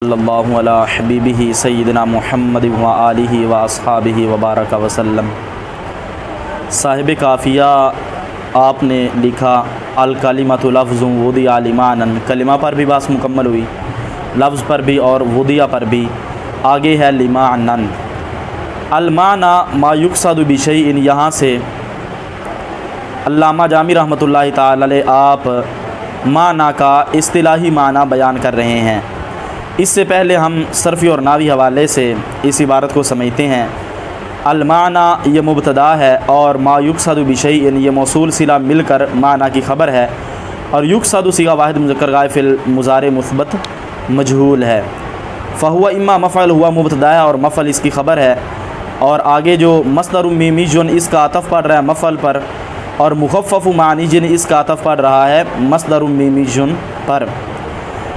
सल्लल्लाहु अला हबीबिही सय्यिदना मुहम्मद व आलिहि व अस्हाबिहि व बारक वसल्लम। साहिब काफ़िया आपने लिखा अल कलिमतु लफ्ज़ुं वुदिया लिमानन, कलिमा पर भी बात मुकम्मल हुई, लफ्ज़ पर भी और वुदिया पर भी। आगे है लिमानन। अलमाना मा युक़सदु बिशैइन, यहाँ से अल्लामा जामी रहमतुल्लाहि ताला अलैह आप माना का इस्तिलाही माना बयान कर रहे हैं। इससे पहले हम सर्फ़ी और नावी हवाले से इस इबारत को समझते हैं। अलमाना ये मुब्तदा है और मा युक़सदु बिशैइन ये मौसूल सिला मिलकर माना की ख़बर है, और युक़सदु सिगा वाहिद मुज़क्कर गायब फ़िल मुज़ारे मुस्बत मजहूल है। फ़हुवा इम्मा मफ़अल हुआ मुब्तदा है और मफ़अल इसकी ख़बर है, और आगे जो मस्दर मीमीजुन इसका अतफ़ पड़ रहा है मफ़अल पर, और मुख़फ़्फ़फ़ु मानीजिन इसका अतफ़ पड़ रहा है मस्दर मीमीजुन पर।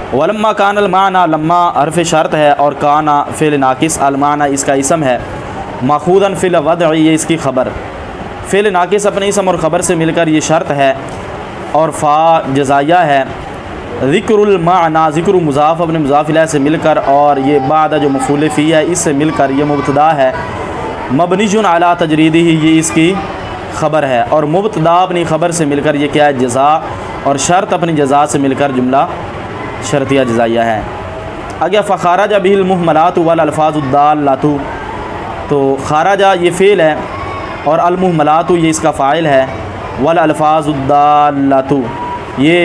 वलम्मा कान अलमाना, लम्मा हर्फ़ शर्त है और काना फ़िल नाकिस, अलमाना इसका इसम है, माखूदन फ़िल वद्अ ये इसकी ख़बर। फ़िल नाकिस अपने इसम और ख़बर से मिलकर ये शर्त है, और फ़ा जज़ाया है। ज़िक्रुल माना, ज़िक्र मुज़ाफ़ अपने मुज़ाफ़ इलैह से मिलकर, और ये बाद जो मफ़ूल फ़ी है इससे मिलकर ये मुब्तदा है। मबनियुन अला तजरीदिही ये इसकी ख़बर है, और मुब्तदा अपनी ख़बर से मिलकर ये क्या है जज़ा, और शर्त अपनी जज़ा से मिलकर जुमला शर्तिया जज़ाइया है। आगे फ़ख़ारजा बिहिल मुहमलातु वल अल्फ़ाज़ुद्दाल्लातु, तो ख़ारजा ये फ़ेल है और अल मुहमलातु ये इसका फ़ाइल है, वल अल्फ़ाज़ुद्दाल्लातु ये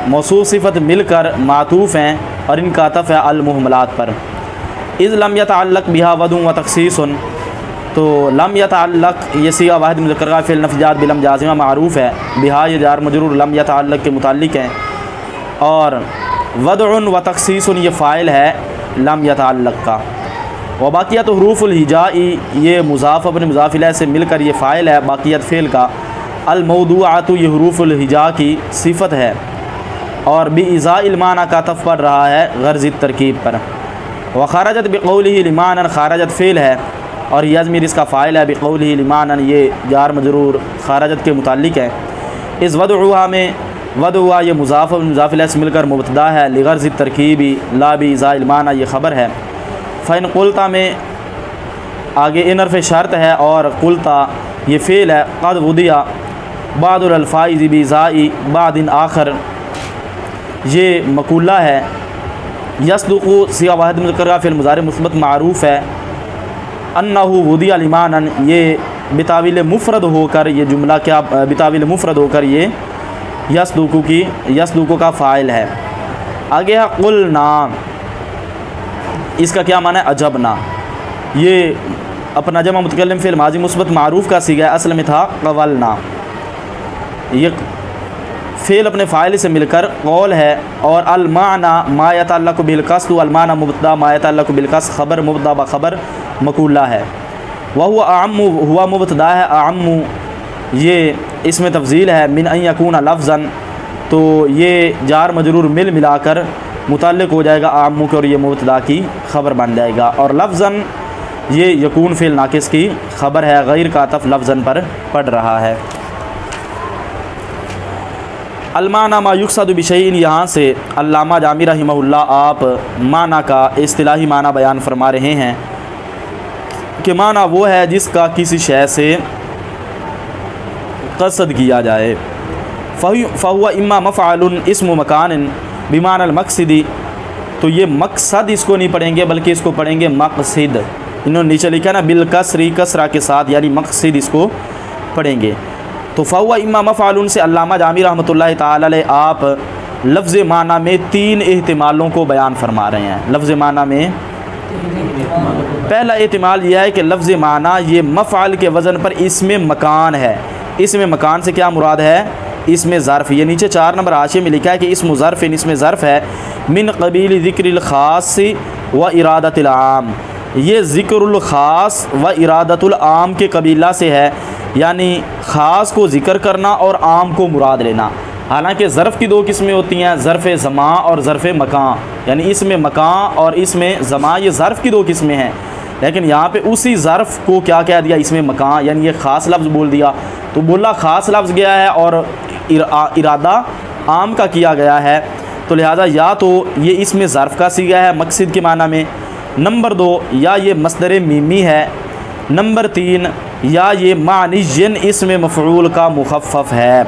मौसूफ़ सिफ़त मिलकर मातूफ़ हैं और इनका अतफ़ है अल मुहमलात पर। इज़ लम यतअल्लक़ बिहा वदुन व तख़सीसुन, तो लम यतअल्लक़ ये सिगा वाहिद मुज़क्कर गायब फ़िल नफ़जात बिलम जाज़िमा मारूफ़ है, बिहा ये जार मजरूर लम यतअल्लक़ के मुताल्लिक़ है, और वदउन व तख़सीसुन ये फ़ाइल है लम यतअल्लक़ का। व बाक़ियत हुरूफ़ुल हिजाई ये मुज़ाफ़ अपने मुज़ाफ़ इलैह से मिलकर ये फ़ाइल है बाक़ियत फ़ेल का। अल मौदूआतु ये हुरूफ़ुल हिजा की सिफ़त है, और बिइज़ाइल माना का तफ़ पड़ रहा है ग़र्ज़ तरकीब पर। व ख़रजत बिक़ौलिही लिमानन, ख़रजत फ़ेल है और यज़मीर इसका फ़ाइल है, बिक़ौलिही लिमानन ये जार मजरूर ख़रजत के मुताल्लिक़ है। इस वदउहा में वदउआ ये मुज़ाफ़ मुज़ाफ़ इलैह से मिलकर मुब्तदा है, लिग़र्ज़ तरकीबी ला बिइज़ाइल माना ये ख़बर है। फ़इन क़ुल्ता में आगे इन हर्फ़ शर्त है और क़ुल्ता ये फ़ेल है। क़द वुदिया बादुल अल्फ़ाइज़ बिइज़ाई बादिन आखर ये मक़ूला है। यसदुक़ु सिगा वाहिद मुज़क्कर फ़िल मुज़ारे मुस्बत मारूफ़ है। अन्नहु वुदिया लिमानन ये बिताविल मुफ़रद होकर ये जुमला क्या बिताविल मुफ़रद होकर ये यसदुक़ु की यसदुक़ु का फ़ाइल है। आगे है क़ुलना, इसका क्या माना है अजबना। ये अपना जमा मुतकल्लिम फ़िल माज़ी मुस्बत मारूफ़ का सीगा असल में था क़वलना। ये फ़ेल अपने फ़ाइल से मिलकर कौल है, और अलमाना मा यतअल्लक़ु बिल क़स्द, अलमाना मुब्तदा मा यतअल्लक़ु बिल क़स्द ख़बर मुब्तदा ब ख़बर मक़ूला है। वहुवा अअम्मु हुआ मुब्तदा है, अअम्मु ये इसमें तफ़ज़ील है, मिन अन यकूना लफ्ज़न, तो ये जार मजरूर मिल मिलाकर मुताल्लिक़ हो जाएगा अअम्मु के, और ये मुब्तदा की ख़बर बन जाएगा। और लफ्ज़न ये यकून फ़िल नाकिस की ख़बर है, गैर का अतफ़ लफ्ज़न पर पड़ रहा है। अलमाना मा युक़सदु बिशैइन, यहाँ से अल्लामा जामी रहिमहुल्लाह आप माना का इस्तिलाही माना बयान फरमा रहे हैं कि माना वो है जिसका किसी शय से क़स्द किया जाए। फ़हुवा इम्मा मफ़अलुन इस्मु मकानिन बिमानल मक़सदी, तो ये मकसद इसको नहीं पढ़ेंगे बल्कि इसको पढ़ेंगे मक़सिद। इन्होंने नीचे लिखा ना बिल कसरी कसरा के साथ, यानी मक़सिद इसको पढ़ेंगे। तो फ़हुवा इम्मा मफ़अलुन से अल्लामा जामी रहमतुल्लाहि ताला अलैह आप लफ्ज़ माना में तीन एहतिमालों को बयान फरमा रहे हैं। लफ्ज़ माना में पहला एहतिमाल यह है कि लफ्ज़ माना ये मफ़अल के वज़न पर इसमें मकान है। इसमें मकान से क्या मुराद है, इसमें ज़र्फ़। ये नीचे 4 नंबर हाशिए में लिखा है कि इसमें ज़र्फ़, इसमें ज़र्फ़ है मिन क़बील ज़िक्रिल ख़ास व इरादतिल आम, ये ज़िक्रुल ख़ास व इरादतुल आम के कबीला से है, यानी ख़ास को ज़िक्र करना और आम को मुराद लेना। हालांकि ज़र्फ़ की 2 किस्में होती हैं, ज़र्फ़ ज़मा और ज़र्फ़ मकान, यानी इसमें मकान और इसमें ज़मा, ये ज़र्फ़ की 2 किस्में हैं। लेकिन यहाँ पे उसी ज़र्फ़ को क्या कह दिया, इसमें मकान, यानी ये ख़ास लफ्ज़ बोल दिया, तो बोला ख़ास लफ्ज़ गया है और इरादा आम का किया गया है। तो लिहाजा या तो ये इसमें ज़र्फ़ का सीगा है मकसद के माना में, नंबर 2 या ये मस्दर मीमी है, नंबर 3 या ये मानिजन इसमें मफ़ऊल का मुख़फ़्फ़फ़ है।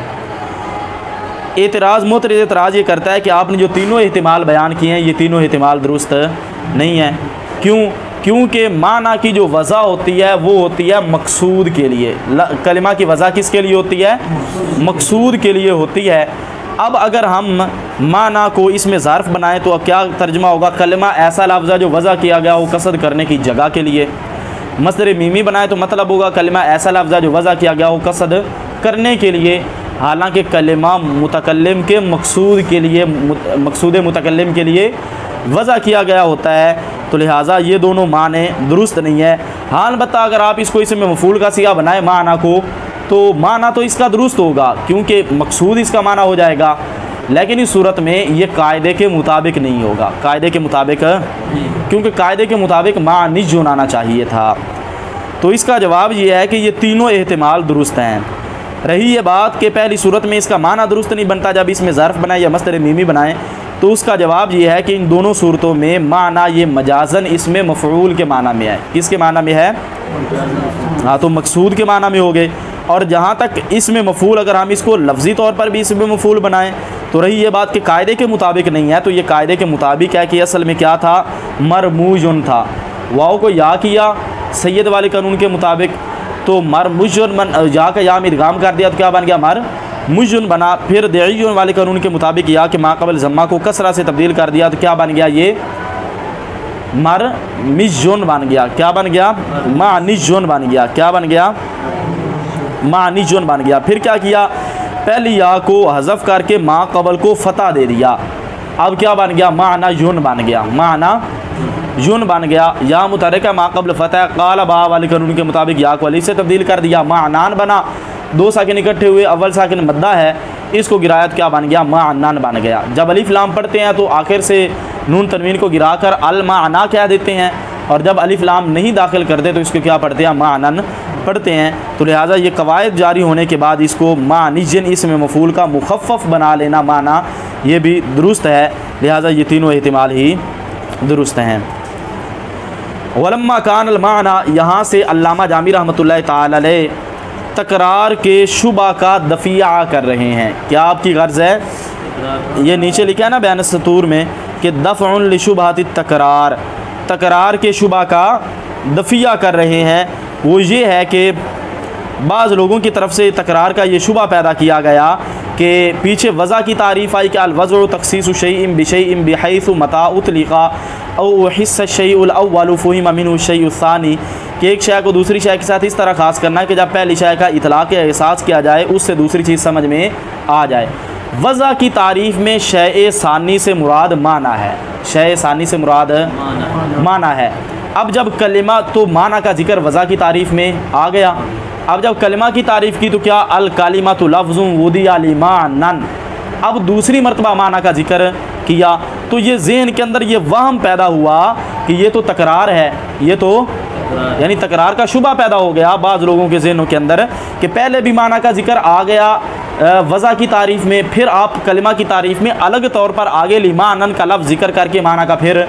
एतराज़ मोतरज़ एतराज़ ये करता है कि आपने जो तीनों एहतिमाल बयान किए हैं ये तीनों एहतिमाल दुरुस्त नहीं है। क्यों? क्योंकि माना की जो वज़ा होती है वो होती है मकसूद के लिए। कलिमा की वज़ा किसके लिए होती है? मकसूद के लिए होती है। अब अगर हम माना को इसमें ज़र्फ़ बनाएं तो अब क्या तर्जुमा होगा? कलिमा ऐसा लफ्ज़ है जो वज़ा किया गया हो कसद करने की जगह के लिए। मस्दर मीमी बनाए तो मतलब होगा कलिमा ऐसा लफ्ज़ है जो वज़ा किया गया हो कसद करने के लिए, हालांकि कलिमा मुतकल्लिम के मकसूद के लिए, मकसूद मुतकल्लिम के लिए वज़ा किया गया होता है। तो लिहाजा ये दोनों माने दुरुस्त नहीं है। हाँ अलबत्ता अगर आप इसको इसमें मफ़ूल का सिगा बनाए माना को, तो माना तो इसका दुरुस्त होगा क्योंकि मकसूद इसका माना हो जाएगा, लेकिन इस सूरत में ये कायदे के मुताबिक नहीं होगा। कायदे के मुताबिक, क्योंकि कायदे के मुताबिक मानिज आना चाहिए था। तो इसका जवाब ये है कि ये तीनों एहतिमाल दुरुस्त हैं। रही ये बात कि पहली सूरत में इसका माना दुरुस्त नहीं बनता जब इसमें ज़र्फ़ बनाए या मस्दर मीमी बनाएं, तो उसका जवाब ये है कि इन दोनों सूरतों में माना ये मजाज़न इसमें मफ़ऊल के माना में है। किसके माना में है? हाँ, तो मकसूद के माना में हो गए। और जहाँ तक इसमें मफ़ऊल अगर हम इसको लफ्ज़ी तौर पर भी इसमें मफ़ऊल बनाएं तो रही ये बात कि कायदे के मुताबिक नहीं है। तो ये कायदे के मुताबिक है कि असल में क्या था? मरमूजुन था। वाव को या किया सैयद वाले कानून के मुताबिक, तो मरमुजुन या का या में इदगाम कर दिया तो क्या बन गया? मरमुजुन बना। फिर देयुन वाले कानून के मुताबिक या के माक़बल ज़म्मा को कसरा से तब्दील कर दिया तो क्या बन गया? ये मरमिजुन बन गया। क्या बन गया? मानिजुन बन गया। क्या बन गया? मानिजुन बन गया। फिर क्या किया? पहली या को हज़फ करके माक़बल को फ़तह दे दिया। अब क्या बन गया? माना युन बन गया। माना युन बन गया। या मुतहरिका माक़बल फ़तह क़ाल बा वाले कानून के मुताबिक या को अलिफ से तब्दील कर दिया। मानान बना। दो साकिन इकट्ठे हुए, अव्वल साकिन मद्दा है, इसको गिरायत क्या बन गया? मानान बन गया। जब अलिफ लाम पढ़ते हैं तो आखिर से नून तनवीन को गिराकर अल माना कह देते हैं, और जब अलिफ लाम नहीं दाखिल करते तो इसको क्या पढ़ते हैं? मानन पढ़ते हैं। तो लिहाजा ये कवायद जारी होने के बाद इसको मानिजन इसमें मफ़ूल का मुख़फ़्फ़फ़ बना लेना माना ये भी दुरुस्त है। लिहाजा ये तीनों एहतिमाल ही दुरुस्त हैं। वलम्मा कान अल माना, यहाँ से अल्लामा जामी रहमतुल्लाह ताला अलैह तकरार के शुबा का दफ़िया कर रहे हैं। क्या आपकी गर्ज़ है? ये नीचे लिखा है ना बयान सतूर में कि दफ़उन लिशुबहाति तकरार, तकरार के शुबा का दफ़िया कर रहे हैं। वो ये है कि बाज़ लोगों की तरफ से तकरार का ये शुबा पैदा किया गया कि पीछे वज़ा की तारीफ़ आई कि अलवज़्उ तख़सीसु शैइन बिशैइन बिहैसु मता उतलिक़ा औ हिस्सा शैउल अव्वलु फ़ुहिम मिन्हु शैउ सानी, कि एक शय को दूसरी शय के साथ इस तरह ख़ास करना है कि जब पहली शय का इतलाक़ या एहसास किया जाए उससे दूसरी चीज़ समझ में आ जाए। वज़ा की तारीफ़ में शय सानी से मुराद माना है। शय सानी से मुराद माना है। अब जब कलिमा, तो माना का जिक्र वज़ा की तारीफ़ में आ गया। अब जब कलिमा की तारीफ़ की तो क्या? अल कालिमतु लफ्ज़ुन वुदिया लिमानन। अब दूसरी मरतबा माना का जिक्र किया तो ये ज़हन के अंदर ये वहम पैदा हुआ कि ये तो तकरार है, ये तो यानी तकरार का शुबा पैदा हो गया बाज़ लोगों के ज़हनों के अंदर कि पहले भी माना का जिक्र आ गया वज़ा की तारीफ़ में, फिर आप कलिमा की तारीफ़ में अलग तौर पर आगे लिमानन का लफ्ज़ जिक्र करके माना का फिर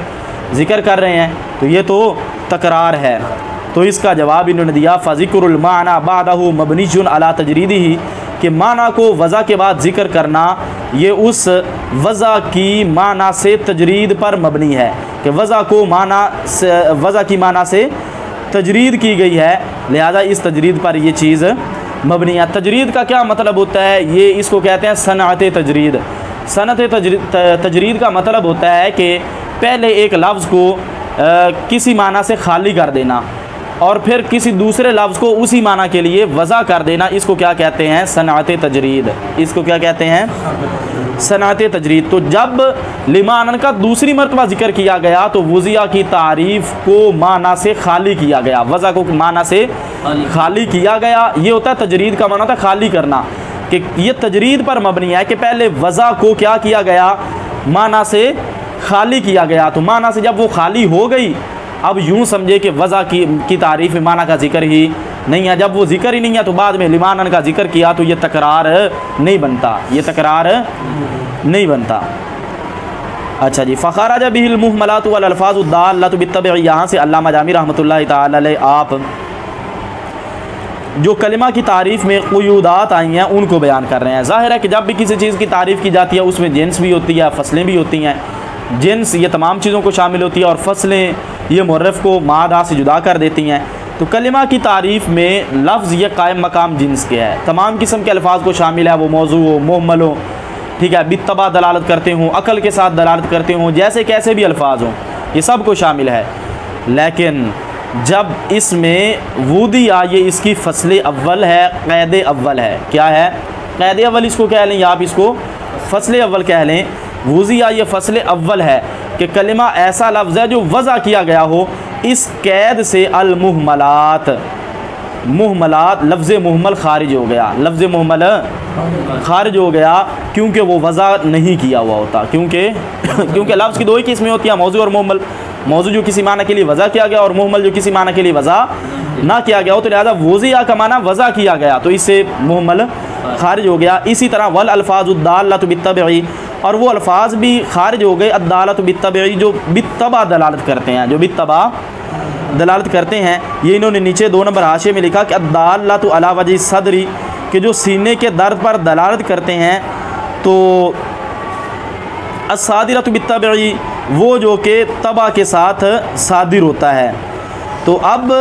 जिक्र कर रहे हैं, तो ये तो तकरार है। तो इसका जवाब इन्होंने दिया फ़ज़िक्रुल माना बादहु मबनीजुन अला तजरीदिही, कि माना को वज़ा के बाद ज़िक्र करना ये उस वज़ा की माना से तजरीद पर मबनी है, कि वज़ा को माना से, वज़ा की माना से तजरीद की गई है, लिहाजा इस तजरीद पर ये चीज़ मबनी है। तजरीद का क्या मतलब होता है? ये इसको कहते हैं सनअत तजरीद। सनअत तजरीद का मतलब होता है कि पहले एक लफ्ज़ को किसी माना से खाली कर देना और फिर किसी दूसरे लफ्ज़ को उसी माना के लिए वज़ा कर देना, इसको क्या कहते हैं? सनअत तजरीद। इसको क्या कहते हैं? सनअत तजरीद। तो जब लिमानन का दूसरी मरतबा जिक्र किया गया तो वज़िया की तारीफ़ को माना से खाली किया गया, वज़ा को माना से खाली किया गया। ये होता है तजरीद का माना था खाली करना, कि ये तजरीद पर मबनी है कि पहले वज़ा को क्या किया गया? माना से खाली किया गया। तो माना से जब वो खाली हो गई, अब यूँ समझे कि वज़ा की तारीफ़ में माना का जिक्र ही नहीं है। जब वो जिक्र ही नहीं है तो बाद में लिमानन का जिक्र किया तो ये तकरार नहीं बनता, ये तकरार नहीं बनता। अच्छा जी, फ़ख़रज बिहिल मुहमलात वल अल्फ़ाज़ु दाल्लतु बित्तबई, यहाँ से अल्लामा जामी रहमतुल्लाहि तआला अलैह आप जो कलिमा की तारीफ़ में क़ुयूदात आई हैं उनको बयान कर रहे हैं। ज़ाहिर है कि जब भी किसी चीज़ की तारीफ़ की जाती है उसमें जिन्स भी होती है, फसलें भी होती हैं। जिन्स ये तमाम चीज़ों को शामिल होती है और फसलें ये मुर्रफ़ को मादा से जुदा कर देती हैं। तो कलिमा की तारीफ़ में लफ्ज़ ये कायम मकाम जिन्स के है, तमाम किस्म के अल्फाज को शामिल है, वो मौजू हो, मुहम्मल हो, ठीक है, बित्तबा दलालत करते हों, अकल के साथ दलालत करते हों, जैसे कैसे भी अल्फाज हों, ये सब को शामिल है। लेकिन जब इसमें वूदिया, ये इसकी फसल अव्वल है, क़ैद अव्वल है। क्या है? क़ैद अव्वल इसको कह लें या आप इसको फसल अव्वल कह लें। वूदिया ये फसल अव्वल है कि कलिमा ऐसा लफ्ज़ है जो वज़ा किया गया हो इस कैद से। अलमुहमलात, मुहमलात, लफ्ज़ मुहम्मल खारिज हो गया, लफ्ज़ मुहम्मल खारिज हो गया क्योंकि वो वज़ा नहीं किया हुआ होता। क्योंकि लफ्ज़ की दो ही किस्में होती हैं, मौजू और मुहम्मल। मौजू जो किसी माना के लिए वज़ा किया गया और मुहम्मल जो किसी माना के लिए वज़ा ना किया गया हो, तो लिहाजा वज़िया का माना वज़ा किया गया तो इससे मुहम्मल खारिज हो गया। इसी तरह वल अल्फ़ाज़ु दाल्लतु बित्तबई, और वो अल्फ़ाज भी खारिज हो गए अद्दालतु बित्तबई, जो बित्तबा दलालत करते हैं, जो बित्तबा दलालत करते हैं। ये इन्होंने नीचे 2 नंबर हाशिए में लिखा कि अद्दालतु अला वजह सदरी, कि जो सीने के दर्द पर दलालत करते हैं। तो अस्सादिरतु बित्तबई, वो जो कि तबा के साथ सादिर होता है। तो अब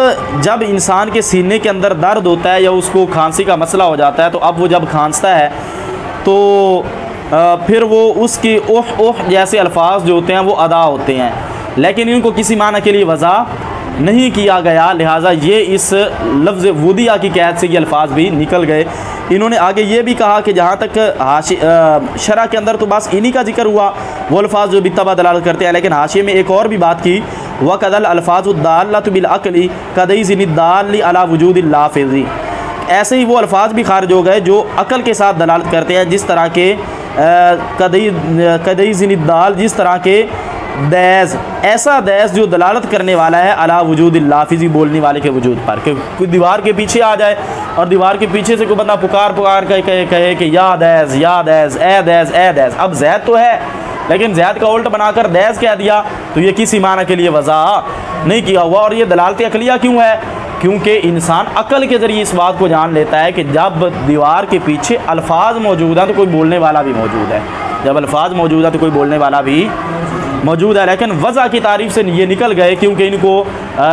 जब इंसान के सीने के अंदर दर्द होता है या उसको खांसी का मसला हो जाता है, तो अब वो जब खांसता है तो फिर वो उसकी ओह जैसे अल्फाज जो होते हैं वो अदा होते हैं, लेकिन इनको किसी माना के लिए वज़ा नहीं किया गया। लिहाजा ये इस लफ्ज़ वूदिया की कैद से ये अल्फाज भी निकल गए। इन्होंने आगे ये भी कहा कि जहाँ तक शरा के अंदर तो बस इन्हीं का जिक्र हुआ, वो अल्फाज जो बित्तबा दलालत करते हैं, लेकिन हाशिए में एक और भी बात की, वक़दल अल्फाज़ु दाल्लतु बिल अक़ली कदई ज़िनिद्दाल्लि अला वुजूदिल लाफ़िज़ी। ऐसे ही वो अल्फाज भी खारिज हो गए जो अक़ल के साथ दलालत करते हैं, जिस तरह के कदई ज़िनिद्दाल, जिस तरह के दैज़, ऐसा दैज़ जो दलालत करने वाला है अला वजूदिल लाफिज़ी, बोलने वाले के वजूद पर। कि कोई दीवार के पीछे आ जाए और दीवार के पीछे से कोई बंदा पुकार कहे कि या दैज़, या दैज़, ए दैज़, ए दैज़। अब ज़ैद तो है लेकिन ज़ैद का उल्ट बनाकर दैज़ कह दिया, तो ये किसी माना के लिए वज़ा नहीं किया हुआ। और ये दलालत अक़लिया क्यों है? क्योंकि इंसान अक़ल के ज़रिए इस बात को जान लेता है कि जब दीवार के पीछे अल्फाज मौजूद हैं तो कोई बोलने वाला भी मौजूद है, जब अल्फाज मौजूद है तो कोई बोलने वाला भी मौजूद है। लेकिन वज़ा की तारीफ़ से ये निकल गए क्योंकि इनको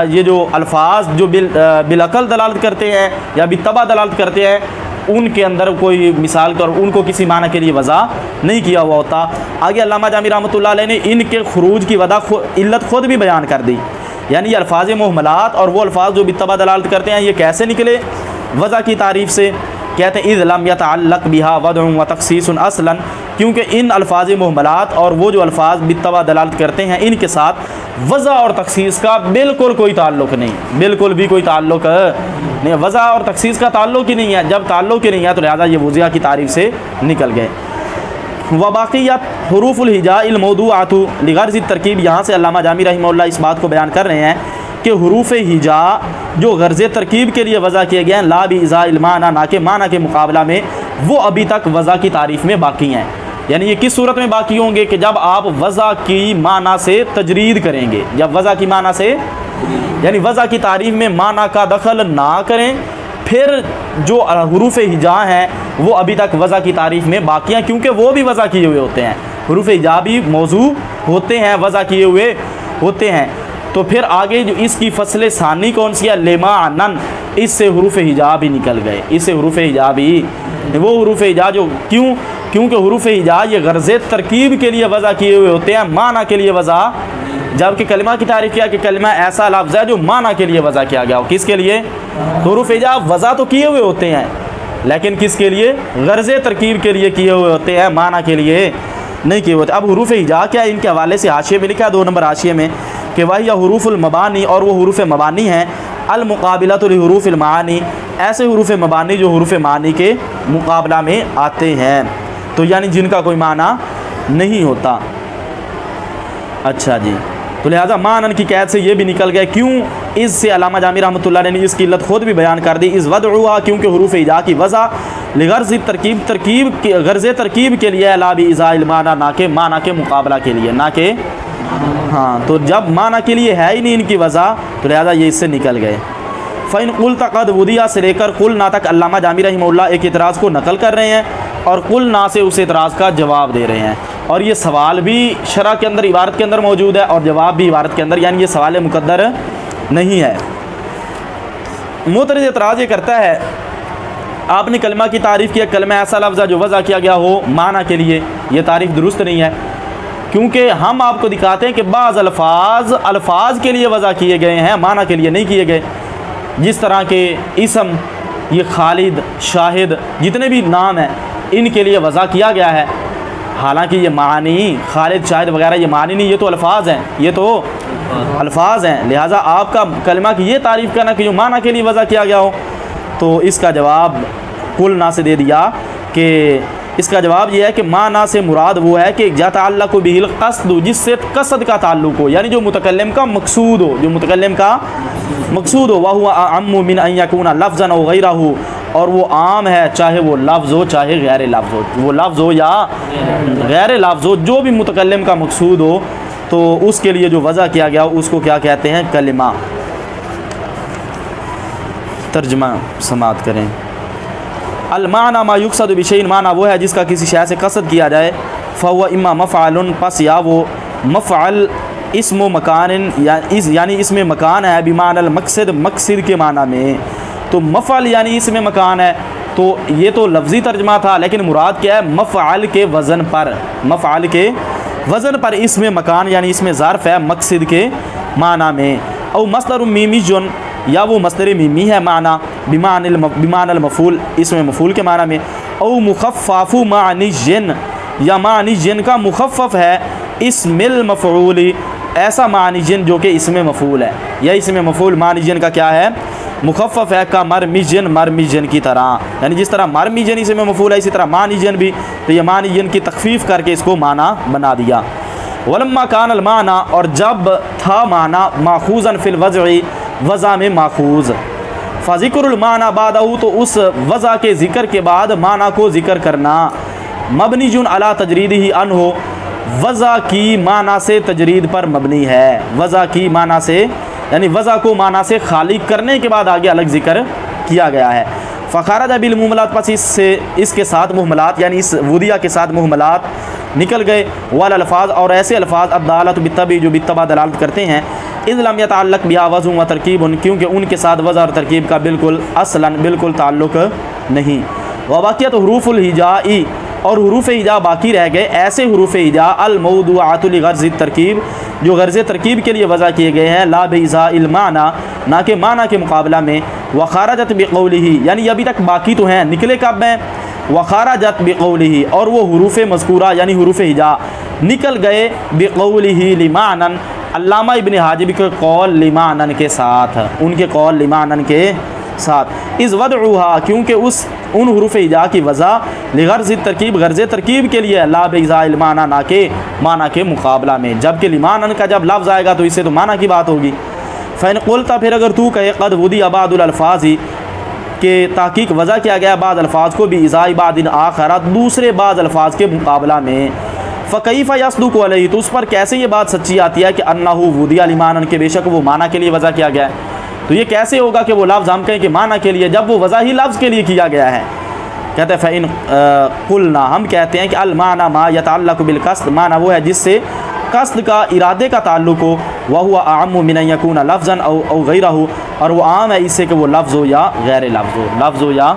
ये जो अल्फाज जो बिलअक़ल दलालत करते हैं या बित्तबा दलालत करते हैं, उनके अंदर कोई मिसाल कर उनको किसी माना के लिए वज़ा नहीं किया हुआ होता। आगे अल्लामा जामी रहमतुल्लाह अलैह ने इनके खुरूज की इल्लत ख़ुद भी बयान कर दी, यानी ये अल्फाज मुहमलात और वो अल्फाज जो बित्तबा दलालत करते हैं ये कैसे निकले वज़ा की तारीफ़ से। कहते हैं इज़ लम यतअल्लक़ बिहा वदउन व तख़सीसुन असलन, क्योंकि इन अल्फाज मुहमलात और वो जो अल्फाज बित्तबा दलालत करते हैं इनके साथ वज़ा और तख़सीस का बिल्कुल कोई ताल्लुक़ नहीं, बिल्कुल भी कोई ताल्लुक़ नहीं, वज़ा और तख़सीस का ताल्लुक़ ही नहीं है। जब ताल्लुक़ ही नहीं है तो लिहाजा ये वज़िया की तारीफ़ से निकल गए। वबाक़ियत हुरूफ़ुल हिजाइल मौदूआतु लिग़र्ज़ि तरकीब, यहाँ से अल्लामा जामी रहिमहुल्लाह इस बात को बयान कर रहे हैं कि हुरूफ़ हिजा जो गर्ज़ तरकीब के लिए वज़ा किए गए हैं, ला भी इज़ाइल माना, ना के माना के मुकाबला में, वो अभी तक वज़ा की तारीफ़ में बाकी हैं। यानी ये किस सूरत में बाकी होंगे कि जब आप वज़ा की माना से तजरीद करेंगे, जब वज़ा की माना से यानी वज़ा की तारीफ़ में माना का दखल ना करें, फिर जो हुरूफ़ हिजा हैं वो अभी तक वज़ा की तारीफ़ में बाकी हैं, क्योंकि वो भी वज़ा किए हुए होते हैं। हुरूफ़ हिजा भी मौजू होते हैं, वज़ा किए हुए होते हैं। तो फिर आगे जो इसकी फसल सानी कौन सी है? लेमानन, इससे हुरूफ़ हिजा भी निकल गए, इससे हुरूफ़ हिजा भी, वो हुरूफ़ हिजा जो क्योंकि हुरूफ़ हिजा ये गर्ज़ तरकीब के लिए वज़ा किए हुए होते हैं, माना के लिए वज़ा, जबकि कलिमा की तारीफ़ किया कि कलिमा ऐसा लफ्ज़ है जो माना के लिए वज़ा किया गया हो। किसके लिए? हुरूफ़ हिजा वज़ा तो किए हुए होते हैं लेकिन किसके लिए? गर्ज़ तरकीब के लिए किए हुए होते हैं, माना के लिए नहीं किए होते। अब हुरूफ़ हिजा क्या, इनके हवाले से हाशिए में लिखा है 2 नंबर हाशिए में कि वही हुरूफ़ुल मबानी, और वो हुरूफ़ मबानी हैं, अल मुक़ाबिलतु लि हुरूफ़िल मानी, ऐसे हुरूफ़ मबानी जो हुरूफ़ मानी के मुकाबला में आते हैं, तो यानी जिनका कोई माना नहीं होता। अच्छा जी, तो लिहाजा मानन की कैद से ये भी निकल गए। क्यों? इससे अल्लामा जामी रहमतुल्लाह ने इसकी इल्लत खुद भी बयान कर दी। इस वदउहा क्योंकि हरूफ इजा की वज़ा लिगर्ज़ गर्ज़ तरकीब के लिए ला भी इज़ाइल माना ना के माना के मुकाबला के लिए ना के हाँ, तो जब माना के लिए है ही नहीं इनकी वज़ा तो लिहाजा ये इससे निकल गए। फ़ैन कुल तक़द वुदिया से लेकर कुल ना तक अल्लामा जामी रहमतुल्लाह एक इतराज़ को नकल कर रहे हैं और कुल ना से उस इतराज़ का जवाब दे रहे हैं। और ये सवाल भी शरह के अंदर इबारत के अंदर मौजूद है और जवाब भी इबारत के अंदर, यानी ये सवाल मुक़द्दर नहीं है। मुतरज़ इतराज़ ये करता है आपने कलमा की तारीफ़ किया, कलमा ऐसा लफ्ज़ है जो वज़ा किया गया हो माना के लिए, ये तारीफ़ दुरुस्त नहीं है क्योंकि हम आपको दिखाते हैं कि बाज़ अल्फाज के लिए वज़ा किए गए हैं, माना के लिए नहीं किए गए। जिस तरह के इसम, ये खालिद, शाहिद, जितने भी नाम हैं इनके लिए वज़ा किया गया है, हालांकि ये मानी खालिद शाहिद वगैरह ये मानी नहीं, ये तो अल्फाज हैं, ये तो अल्फाज हैं। लिहाजा आपका कलमा की ये तारीफ़ करना कि जो माना के लिए वज़ा किया गया हो, तो इसका जवाब कुल ना से दे दिया कि इसका जवाब यह है कि माना से मुराद वो है कि जा ताल्लुक़ बिहिल क़स्द, जिससे कसद का ताल्लुक़ हो, यानी जो मुतकल्लिम का मकसूद हो, जो मुतकल्लिम का मकसूद हो। वह हुआ अम्मु मिन अन यकूना लफ्ज़न औ गैरहु, और वो आम है चाहे वो लफ्ज़ हो चाहे गैर लफ्ज़ हो, वो लफ्ज़ हो या गैर लफ्ज़ हो, जो भी मुतकल्लिम का मकसूद हो तो उसके लिए जो वज़ा किया गया उसको क्या कहते हैं, कलिमा। तर्जुमा समात करें। अलमाना मा युक़सद बिशैइन, माना वो है जिसका किसी शय से कसद किया जाए। फ़हुव इम्मा मफ़अलन, पस या वो मफ़अल इस्म मकान यानी इसमें मकान है, बिमानल मकसद, मकसद के माना में। तो मफ़अल यानी इसमें मकान है, तो ये तो लफ्ज़ी तर्जमा था, लेकिन मुराद क्या है, मफ़अल के वज़न पर, मफ़अल के वज़न पर इसमें मकान यानी इसमें ज़र्फ़ है मकसद के माना में। और मस्दर मीमी जुन, या वो मस्दर मीमी है माना बिमानल मफ़ूल, इसमें मफ़ूल के माना में। और मुख़फ़्फ़फ़ु मानी जिन, या मानी जिन का मुख़फ़्फ़फ़ है इसमिल मफ़ऊल, ऐसा मानी जिन जो कि इसमें मफ़ूल है, या इसमें मफ़ूल मानी जिन का क्या है, मुख़फ़्फ़फ़ है, का मरमिजन की तरह, यानी जिस तरह मरमिजन इसमें मफ़ूल है इसी तरह मानिजन भी, तो ये मानिजन की तख़फ़ीफ़ करके इसको माना बना दिया। वलम्मा कानल माना, और जब था माना माखूज़न फ़िल वज़ई, वज़ा में माखूज़, फ़ज़िक्रुल माना बादहू, तो उस वज़ा के ज़िक्र के बाद माना को ज़िक्र करना, मबनीजुन अला तजरीदिही अन्हो, वज़ा की माना से तजरीद पर मबनी है, वज़ा की माना से यानी वज़ा को माना से खाली करने के बाद आगे अलग ज़िक्र किया गया है। फ़ख़रज बिल मुहमलात, पस इसके साथ मुहमलात यानी इस वुदिया के साथ मुहमलात निकल गए। वाल अल्फाज, और ऐसे अल्फाज अद्दालत बित्तबी जो बित्तबा दलालत करते हैं, इज़ लम यतअल्लक़ बिहा वज़्न व तरकीब, क्योंकि उनके साथ वज़ा और तरकीब का बिल्कुल असलन बिल्कुल ताल्लुक़ नहीं। व बाक़ियत हुरूफ़ुल हिजाई, और हुरूफ़ हिजा बाकी रह गए ऐसे हुरूफ़ हिजा अल मौदूआतु लिग़र्ज़ि तरकीब, जो गर्ज़ तरकीब के लिए वज़ा किए गए हैं, ला बिइज़ाइल माना, ना कि माना के मुकाबला में। व ख़रजत बिक़ौलिही, यानी अभी तक बाकी तो हैं, निकले कब हैं, व ख़रजत बिक़ौलिही, और वो हुरूफ़ मज़कूरा यानी हुरूफ़ हिजा निकल गए बिक़ौलिही लिमानन, अल्लामा इब्न हाजिब के कौल लिमानन के साथ, उनके कौल लिमानन के साथ। इस वदउहा, क्योंकि उन हुरूफ़ हिजा की वज़ा लिग़र्ज़ि तरकीब, गर्ज़ तरकीब के लिए, ला बिइज़ाइल माना, ना के माना के मुकाबला में। जबकि लिमानन का जब लफ्ज़ आएगा तो इससे तो माना की बात होगी। फ़ैन क़ुल्ता, फिर अगर तू कहे क़द वुदिया बादुल अल्फ़ाज़ी, के ताक़ीक़ वज़ा किया गया बाद अल्फ़ाज़ को भी इज़ाई बादिन आखरा, दूसरे बाद अल्फ़ाज़ के मुकाबला में। फ़कैफ़ यस्दुक़ु अलैहि, तो उस पर कैसे ये बात सच्ची आती है कि अन्नहु वुदिया लिमानन, के बेशक वो माना के लिए वज़ा किया गया है। तो ये कैसे होगा कि वो लफ्ज़ हम कहें कि माना के लिए, जब वो वज़ा ही लफ्ज़ के लिए किया गया है। कहते हैं फ़इन कुलना, हम कहते हैं कि अल माना मा यतअल्लक़ु बिल क़स्द, माना वो है जिससे कस्द का इरादे का ताल्लुक़ हो। वह हुआ अअम्मु मिन अन यकूना लफ्ज़न औ गैरहु, और वो आम है इससे कि वो लफ्ज़ हो या गैर लफ्ज़ हो, लफ्ज़ हो या